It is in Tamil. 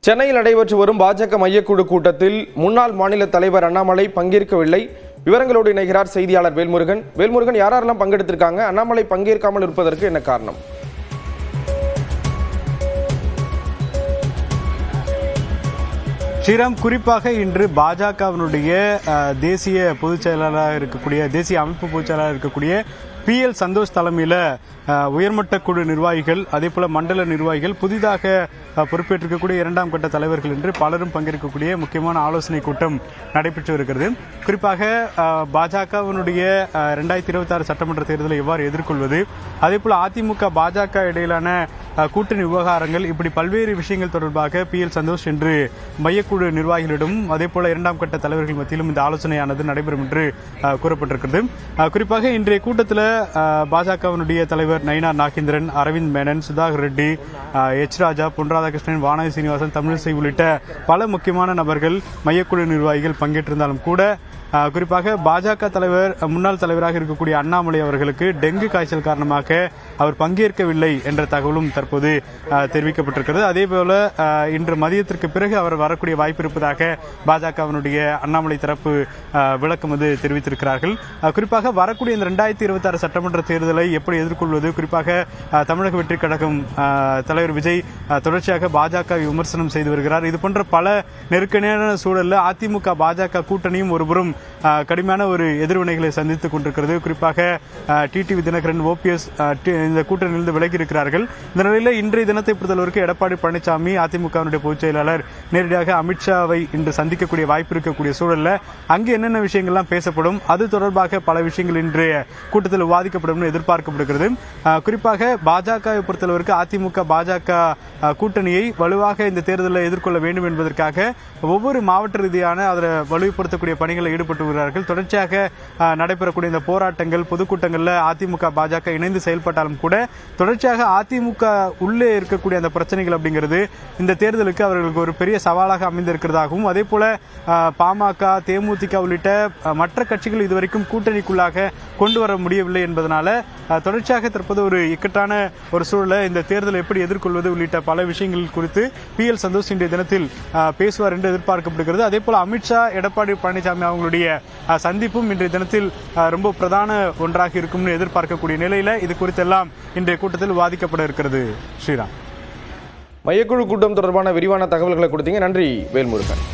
சென்னையில் நடைபெற்று வரும் பாஜக மையக்குழு கூட்டத்தில் முன்னாள் மாநில தலைவர் அண்ணாமலை பங்கேற்கவில்லை. விவரங்களோடு இணைகிறார் செய்தியாளர் வேல்முருகன். வேல்முருகன், யாரெல்லாம் பங்கெடுத்திருக்காங்க? அண்ணாமலை பங்கேற்காமல் இருப்பதற்கு என்ன காரணம்? ஸ்ரீராம், குறிப்பாக இன்று பாஜகவினுடைய தேசிய பொதுச் செயலாளராக இருக்கக்கூடிய தேசிய அமைப்பு பொதுச் செயலாளராக இருக்கக்கூடிய PL சந்தோஷ் தலைமையில் உயர்மட்ட குழு நிர்வாகிகள், அதே போல மண்டல நிர்வாகிகள், புதிதாக பொறுப்பேற்றிருக்கக்கூடிய இரண்டாம் கட்ட தலைவர்கள் என்று பலரும் பங்கேற்கக்கூடிய முக்கியமான ஆலோசனை கூட்டம் நடைபெற்று வருகிறது. குறிப்பாக பாஜகவினுடைய 2026 சட்டமன்ற தேர்தலை எவ்வாறு எதிர்கொள்வது, அதே போல அதிமுக பாஜக இடையிலான கூட்டணி விவகாரங்கள், இப்படி பல்வேறு விஷயங்கள் தொடர்பாக PL சந்தோஷ் என்று மையக்குழு நிர்வாகிகளிடம் அதே போல இரண்டாம் கட்ட தலைவர்கள் மத்தியிலும் இந்த ஆலோசனையானது நடைபெறும் என்று கூறப்பட்டிருக்கிறது. குறிப்பாக இன்றைய கூட்டத்தில் பாஜகவினுடைய தலைவர் நயினார் நாகேந்திரன், அரவிந்த் மேனன், சுதாகர் ரெட்டி, H. ராஜா, பொன் ராதாகிருஷ்ணன், வானதி சீனிவாசன், தமிழிசை உள்ளிட்ட பல முக்கியமான நபர்கள், மையக்குழு நிர்வாகிகள் பங்கேற்றிருந்தாலும் கூட குறிப்பாக பாஜக தலைவர் முன்னாள் தலைவராக இருக்கக்கூடிய அண்ணாமலை அவர்களுக்கு டெங்கு காய்ச்சல் காரணமாக அவர் பங்கேற்கவில்லை என்ற தகவலும் தற்போது தெரிவிக்கப்பட்டிருக்கிறது. அதேபோல இன்று மதியத்திற்கு பிறகு அவர் வரக்கூடிய வாய்ப்பு இருப்பதாக பாஜகவினுடைய அண்ணாமலை தரப்பு விளக்கம் தெரிவித்திருக்கிறார்கள். குறிப்பாக வரக்கூடிய இந்த 2026 சட்டமன்ற தேர்தலை எப்படி எதிர்கொள்வது, குறிப்பாக தமிழக வெற்றி கழகம் தலைவர் விஜய் தொடர்ச்சியாக பாஜக விமர்சனம் செய்து வருகிறார். இது போன்ற பல நெருக்கடியான சூழலில் அதிமுக பாஜக கூட்டணியும் ஒருபுறம் கடுமையான ஒரு எதிர்வினைகளை சந்தித்துக் கொண்டிருக்கிறது. குறிப்பாக டிடிவி தினகரன், OPS இந்த கூட்டணியிலிருந்து விலகி இருக்கிறார்கள். இந்த நிலையில் இன்றைய தினத்தை பொறுத்தளவிற்கு எடப்பாடி பழனிசாமி, அதிமுகவினுடைய பொதுச் செயலாளர் நேரடியாக அமித்ஷாவை இன்று சந்திக்கக்கூடிய வாய்ப்பு இருக்கக்கூடிய சூழலில் அங்கு என்னென்ன விஷயங்கள்லாம் பேசப்படும், அது தொடர்பாக பல விஷயங்கள் இன்றைய கூட்டத்தில் விவாதிக்கப்படும் எதிர்பார்க்கப்படுகிறது. குறிப்பாக பாஜகவை பொறுத்தளவிற்கு அதிமுக பாஜக கூட்டணியை வலுவாக இந்த தேர்தலில் எதிர்கொள்ள வேண்டும் என்பதற்காக ஒவ்வொரு மாவட்ட ரீதியான அதை வலுப்படுத்தக்கூடிய பணிகளை ஈடுபட்டு வருகிறார்கள். தொடர்ச்சியாக நடைபெறக்கூடிய இந்த போராட்டங்கள், பொதுக்கூட்டங்களில் அதிமுக பாஜக இணைந்து செயல்பட்டாலும் கூட தொடர்ச்சியாக அதிமுக உள்ளே இருக்கக்கூடிய அந்த பிரச்சனைகள் அப்படிங்கிறது இந்த தேர்தலுக்கு அவர்களுக்கு ஒரு பெரிய சவாலாக அமைந்திருக்கிறதாகவும், அதே போல பாமக, தேமுதிக உள்ளிட்ட மற்ற கட்சிகள் இதுவரைக்கும் கூட்டணிக்குள்ளாக கொண்டு வர முடியவில்லை என்பதனால தொடர்ச்சியாக தற்போது ஒரு இக்கட்டான ஒரு சூழலை இந்த தேர்தலை எப்படி எதிர்கொள்வது உள்ளிட்ட பல விஷயங்கள் குறித்து PL சந்தோஷ் இன்றைய தினத்தில் பேசுவார் என்று எதிர்பார்க்கப்படுகிறது. அதே போல அமித்ஷா, எடப்பாடி பழனிசாமி அவங்களுடைய சந்திப்பும் இன்றைய தினத்தில் ரொம்ப பிரதான ஒன்றாக இருக்கும் எதிர்பார்க்கக்கூடிய நிலையில இது குறித்தெல்லாம் இன்றைய கூட்டத்தில் விவாதிக்கப்பட இருக்கிறது. ஸ்ரீராம், மையக்குழு கூட்டம் தொடர்பான விரிவான தகவல்களை கொடுத்தீங்க. நன்றி வேல்முருகன்.